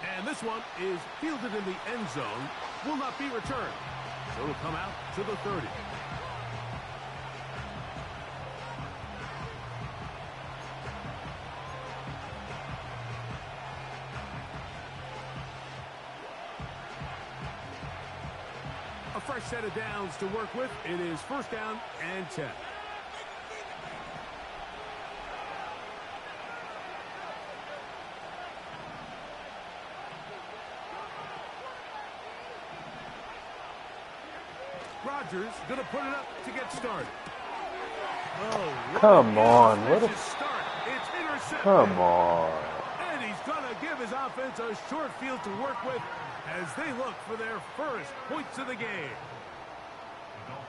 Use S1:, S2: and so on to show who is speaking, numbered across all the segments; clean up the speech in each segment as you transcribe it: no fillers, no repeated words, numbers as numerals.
S1: And this one is fielded in the end zone, will not be returned. So it'll come out to the 30. A fresh set of downs to work with. It is first down and 10. Rodgers going to put it up to get started. Oh,
S2: come on. What a
S1: start. It's intercepted.
S2: Come on.
S1: And he's going to give his offense a short field to work with as they look for their first points of the game.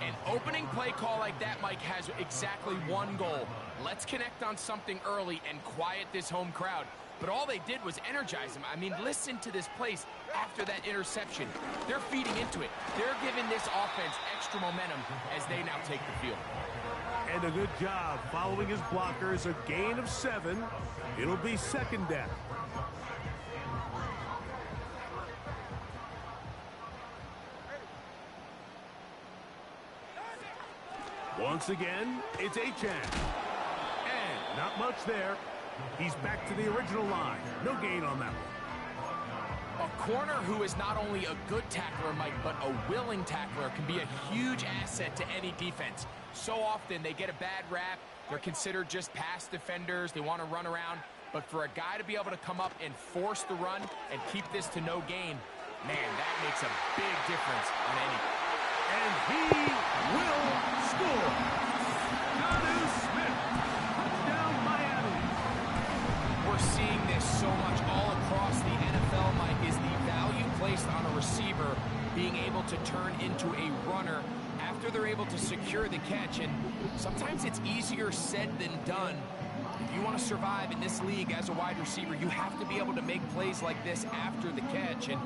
S3: An opening play call like that, Mike, has exactly one goal. Let's connect on something early and quiet this home crowd. But all they did was energize them. I mean, listen to this place after that interception. They're feeding into it. They're giving this offense extra momentum as they now take the field.
S1: And a good job following his blockers. A gain of 7. It'll be second down. Once again, it's Achane. And not much there. He's back to the original line. No gain on that one.
S3: A corner who is not only a good tackler, Mike, but a willing tackler can be a huge asset to any defense. So often they get a bad rap. They're considered just pass defenders. They want to run around. But for a guy to be able to come up and force the run and keep this to no gain, man, that makes a big difference on any.
S1: And he will score. Jonnu Smith. Touchdown, Miami.
S3: We're seeing this so much all across the NFL, Mike, is the value placed on a receiver being able to turn into a runner after they're able to secure the catch. And sometimes it's easier said than done. If you want to survive in this league as a wide receiver, you have to be able to make plays like this after the catch. And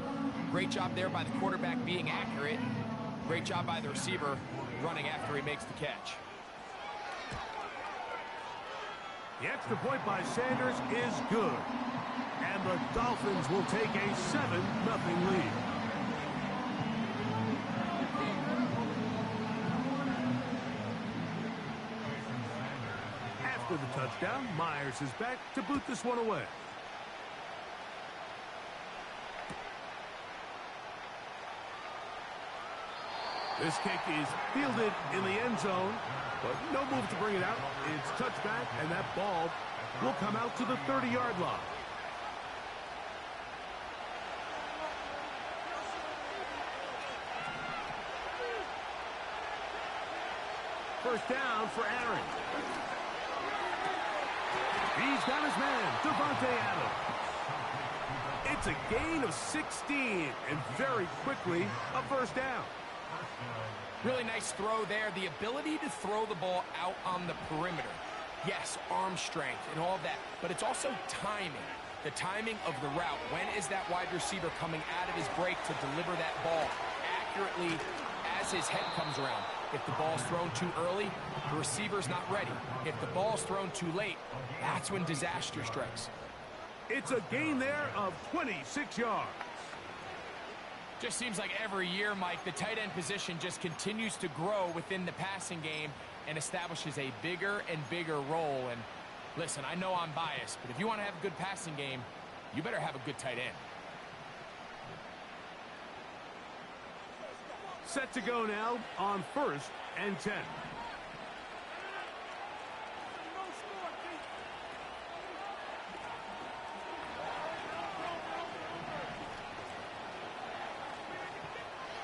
S3: great job there by the quarterback being accurate. Great job by the receiver running after he makes the catch.
S1: The extra point by Sanders is good. And the Dolphins will take a 7-0 lead. After the touchdown, Myers is back to boot this one away. This kick is fielded in the end zone, but no move to bring it out. It's touchback, and that ball will come out to the 30-yard line. First down for Aaron. He's got his man, Devontae Adams. It's a gain of 16, and very quickly, a first down.
S3: Really nice throw there. The ability to throw the ball out on the perimeter. Yes, arm strength and all of that, but it's also timing. The timing of the route. When is that wide receiver coming out of his break to deliver that ball accurately as his head comes around? If the ball's thrown too early, the receiver's not ready. If the ball's thrown too late, that's when disaster strikes.
S1: It's a gain there of 26 yards.
S3: Just seems like every year, Mike, the tight end position just continues to grow within the passing game and establishes a bigger and bigger role. And listen, I know I'm biased, but if you want to have a good passing game, you better have a good tight end.
S1: Set to go now on 1st and 10.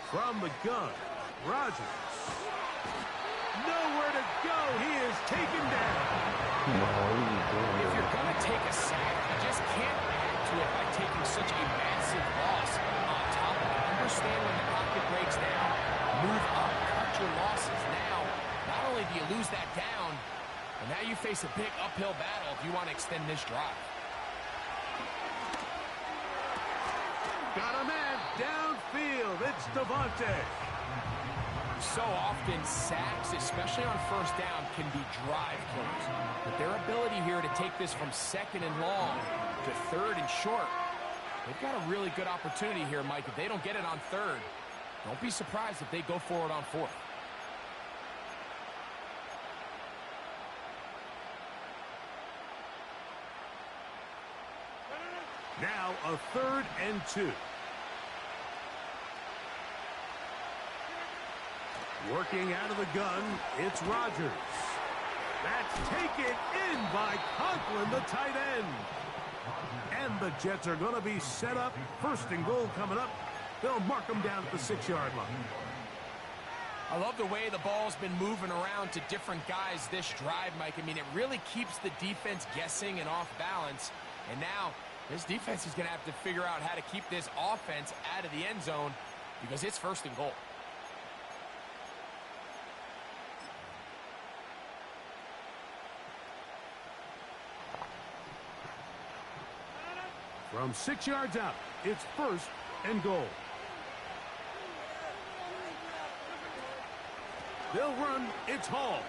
S1: From the gun, Rodgers. Nowhere to go. He is taken down.
S3: If you're going to take a sack, you just can't add to it by taking such a massive loss on top of it. Understand when the pocket breaks down, move up, cut your losses. Now, not only do you lose that down, but now you face a big uphill battle if you want to extend this drive.
S1: Got a man downfield. It's Devontae.
S3: So often, sacks, especially on first down, can be drive killers. But their ability here to take this from 2nd and long to 3rd and short, They've got a really good opportunity here, Mike. If they don't get it on third, don't be surprised if they go for it on fourth.
S1: Now a 3rd and 2. Working out of the gun, it's Rodgers. That's taken in by Conklin, the tight end. And the Jets are going to be set up. 1st and goal coming up. They'll mark them down at the 6-yard line.
S3: I love the way the ball's been moving around to different guys this drive, Mike. I mean, it really keeps the defense guessing and off balance. And now this defense is going to have to figure out how to keep this offense out of the end zone because it's 1st and goal.
S1: From 6 yards out, it's 1st and goal. They'll run. It's Hall.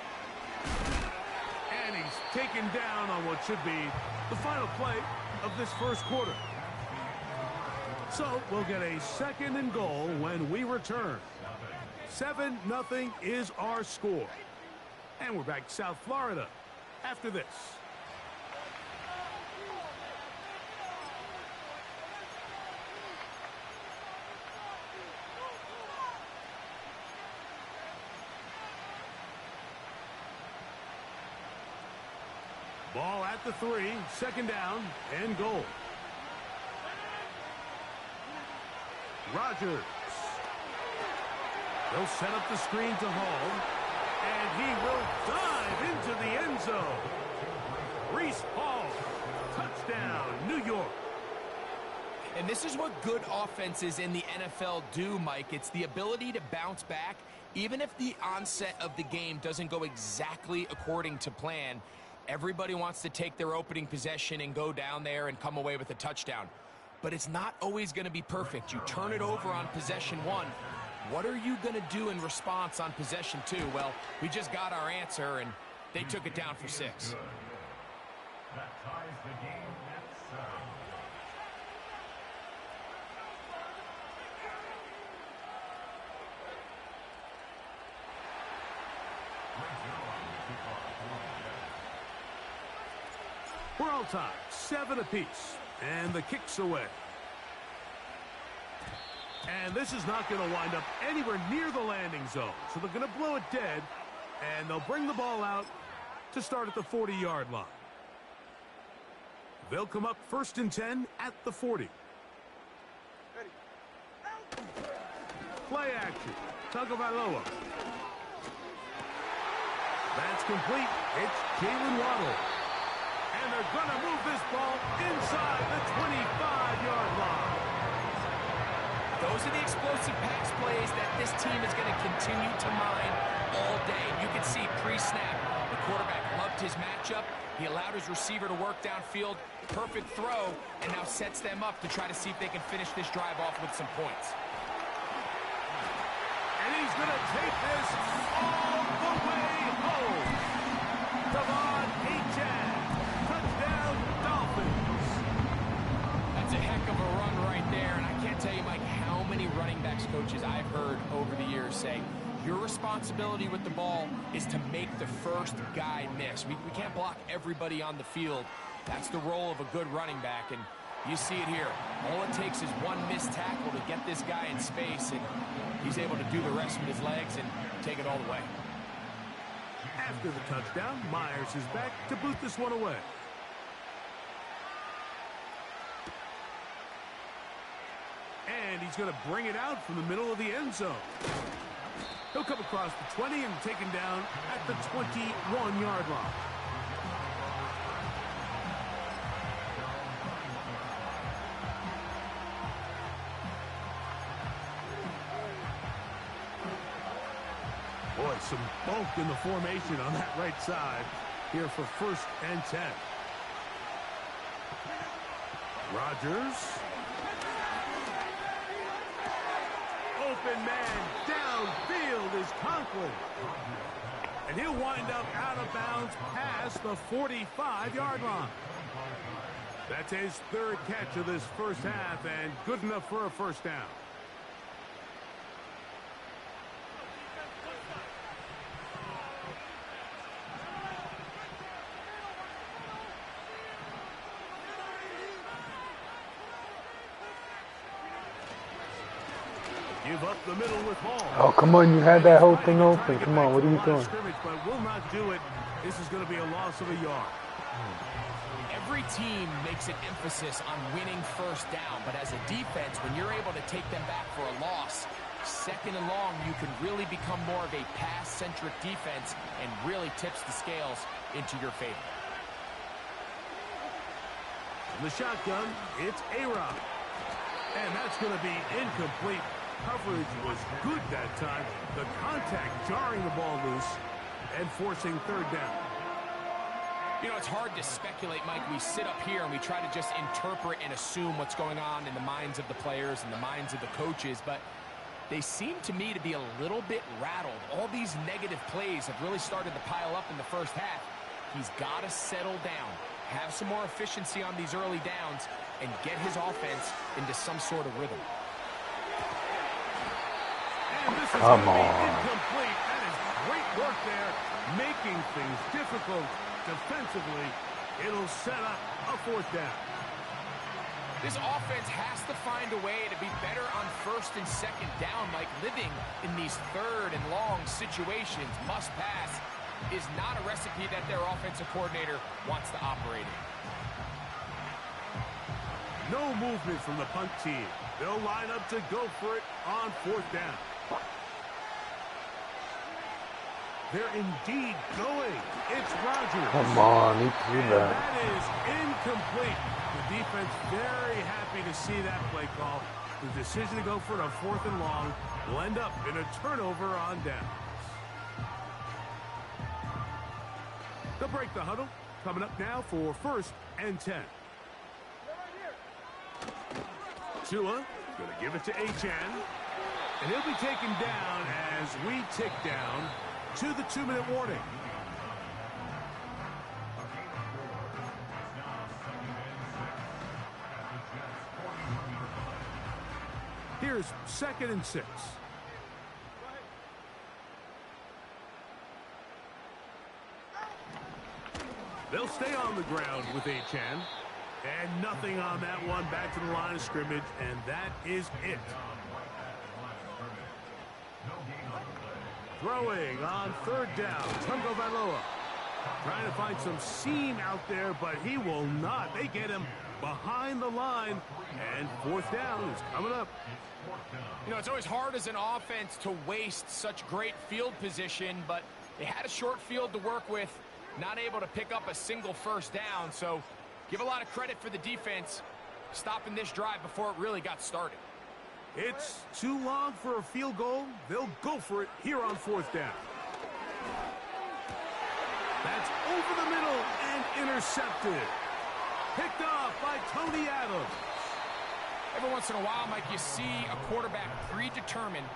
S1: And he's taken down on what should be the final play of this 1st quarter. So we'll get a 2nd and goal when we return. 7-0 is our score. And we're back to South Florida after this. Ball at the 3, 2nd down and goal. Rodgers. They'll set up the screen to Hall, and he will dive into the end zone. Reese Hall, touchdown, New York.
S3: And this is what good offenses in the NFL do, Mike. It's the ability to bounce back, even if the onset of the game doesn't go exactly according to plan. Everybody wants to take their opening possession and go down there and come away with a touchdown. But it's not always going to be perfect. You turn it over on possession 1. What are you going to do in response on possession 2? Well, we just got our answer, and they took it down for 6.
S4: That ties the game at 7.
S1: We're all tied, 7 apiece, and the kick's away. And this is not going to wind up anywhere near the landing zone, so they're going to blow it dead, and they'll bring the ball out to start at the 40-yard line. They'll come up 1st and 10 at the 40. Play action, Tagovailoa. That's complete. It's Jalen Waddle. And they're going to move this ball inside the 25-yard line.
S3: Those are the explosive pass plays that this team is going to continue to mine all day. You can see pre-snap, the quarterback loved his matchup. He allowed his receiver to work downfield. Perfect throw, and now sets them up to try to see if they can finish this drive off with some points.
S1: And he's going to take this all the way home. Devon Achane. Touchdown, Dolphins.
S3: That's a heck of a run right there, and I can't tell you, Mike, how many running backs coaches I've heard over the years say, your responsibility with the ball is to make the first guy miss. We can't block everybody on the field. That's the role of a good running back, and you see it here. All it takes is one missed tackle to get this guy in space, and he's able to do the rest with his legs and take it all the way.
S1: After the touchdown, Myers is back to boot this one away. And he's going to bring it out from the middle of the end zone. He'll come across the 20 and taken down at the 21-yard line. Boy, some bulk in the formation on that right side here for 1st and 10. Rodgers. Open man downfield is Conklin. And he'll wind up out of bounds past the 45-yard line. That's his third catch of this first half, and good enough for a first down. Give up the middle with Hall.
S2: Oh, come on, you had that whole thing open. Come on, what are you doing?
S1: But will not do it. This is going to be a loss of a yard.
S3: Every team makes an emphasis on winning first down, but as a defense, when you're able to take them back for a loss, second and long, you can really become more of a pass-centric defense and really tips the scales into your favor.
S1: In the shotgun, it's A-Rod. And that's going to be incomplete. Coverage was good that time. The contact jarring the ball loose and forcing third down.
S3: You know, it's hard to speculate, Mike. We sit up here and we try to just interpret and assume what's going on in the minds of the players and the minds of the coaches, but they seem to me to be a little bit rattled. All these negative plays have really started to pile up in the first half. He's got to settle down, have some more efficiency on these early downs, and get his offense into some sort of rhythm.
S1: And this is
S2: Come
S1: going to be
S2: on.
S1: incomplete. That is great work there, making things difficult defensively. It'll set up a fourth down.
S3: This offense has to find a way to be better on first and second down, like living in these third and long situations. Must pass is not a recipe that their offensive coordinator wants to operate in.
S1: No movement from the punt team. They'll line up to go for it on fourth down. They're indeed going. It's Rodgers.
S2: Come on, he threw
S1: And
S2: that.
S1: that is incomplete. The defense very happy to see that play call. The decision to go for it on fourth and long will end up in a turnover on downs. They'll break the huddle. Coming up now for first and 10. Tua going to give it to Achane. And he'll be taken down as we tick down to the 2-minute warning. Here's 2nd and 6. They'll stay on the ground with Achane. And nothing on that one. Back to the line of scrimmage, and that is it. Throwing on third down, Tungo Valoa. Trying to find some seam out there, but he will not. They get him behind the line, and fourth down is coming up.
S3: You know, it's always hard as an offense to waste such great field position, but they had a short field to work with, not able to pick up a single first down, so give a lot of credit for the defense stopping this drive before it really got started.
S1: It's too long for a field goal. They'll go for it here on fourth down. That's over the middle and intercepted. Picked off by Tony Adams.
S3: Every once in a while, Mike, you see a quarterback predetermined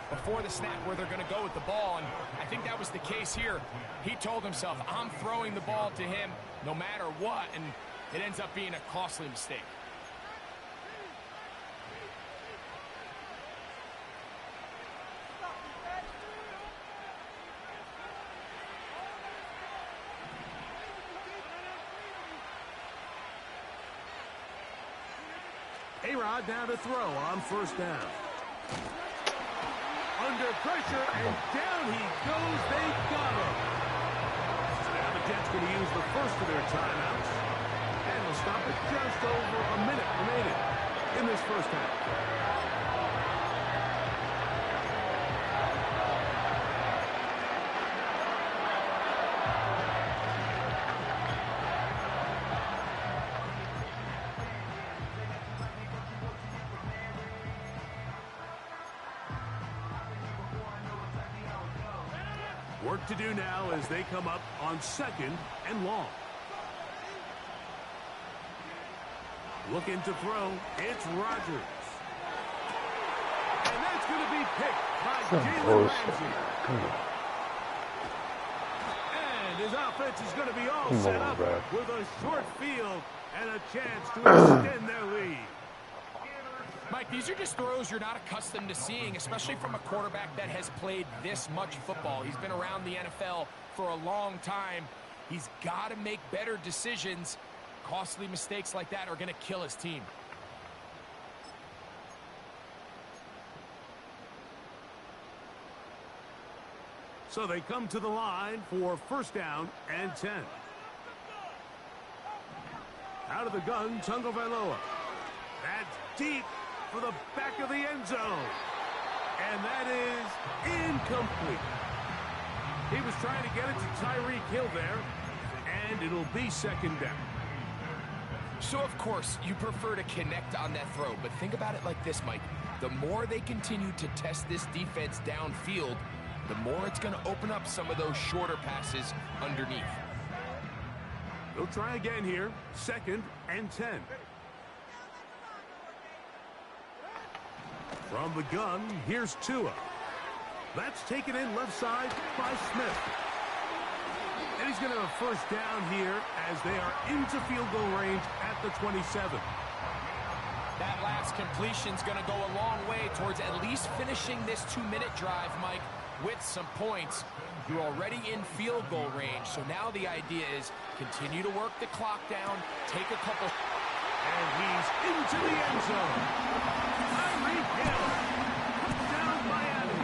S3: before the snap where they're going to go with the ball, and I think that was the case here. He told himself, I'm throwing the ball to him no matter what, and it ends up being a costly mistake.
S1: A-Rod now to throw on first down. Under pressure, and down he goes. They got him. So now the Jets going to use the first of their timeouts. And they'll stop at just over a minute remaining in this first half. Work to do now as they come up on 2nd and long. Looking to throw, it's Rodgers. And that's going to be picked by Jalen Ramsey. And his offense is going to be all set up with a short field And a chance to extend their lead.
S3: Mike, these are just throws you're not accustomed to seeing, especially from a quarterback that has played this much football. He's been around the NFL for a long time. He's got to make better decisions. Costly mistakes like that are going to kill his team.
S1: So they come to the line for first down and 10. Out of the gun, Tagovailoa. That's deep for the back of the end zone. And that is incomplete. He was trying to get it to Tyreek Hill there. And it'll be second down.
S3: So, of course, you prefer to connect on that throw. But think about it like this, Mike. The more they continue to test this defense downfield, the more it's going to open up some of those shorter passes underneath.
S1: They'll try again here. Second and 10. From the gun, here's Tua. That's taken in left side by Smith. And he's going to have a first down here as they are into field goal range at the 27.
S3: That last completion's going to go a long way towards at least finishing this 2-minute drive, Mike, with some points. You're already in field goal range, so now the idea is continue to work the clock down, take a couple.
S1: And he's into the end zone. Tyreek Hill, down Miami.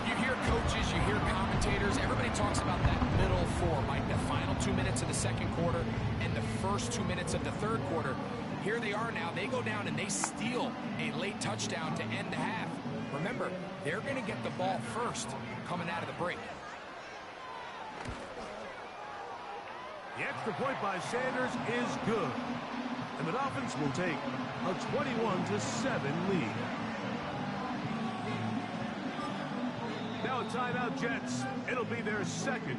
S3: You hear coaches, you hear commentators, everybody talks about that middle four, Mike, the final 2 minutes of the second quarter and the first 2 minutes of the third quarter. Here they are now. They go down and they steal a late touchdown to end the half. Remember, they're going to get the ball first coming out of the break.
S1: The extra point by Sanders is good. And the Dolphins will take a 21-7 lead. Now a timeout, Jets. It'll be their second.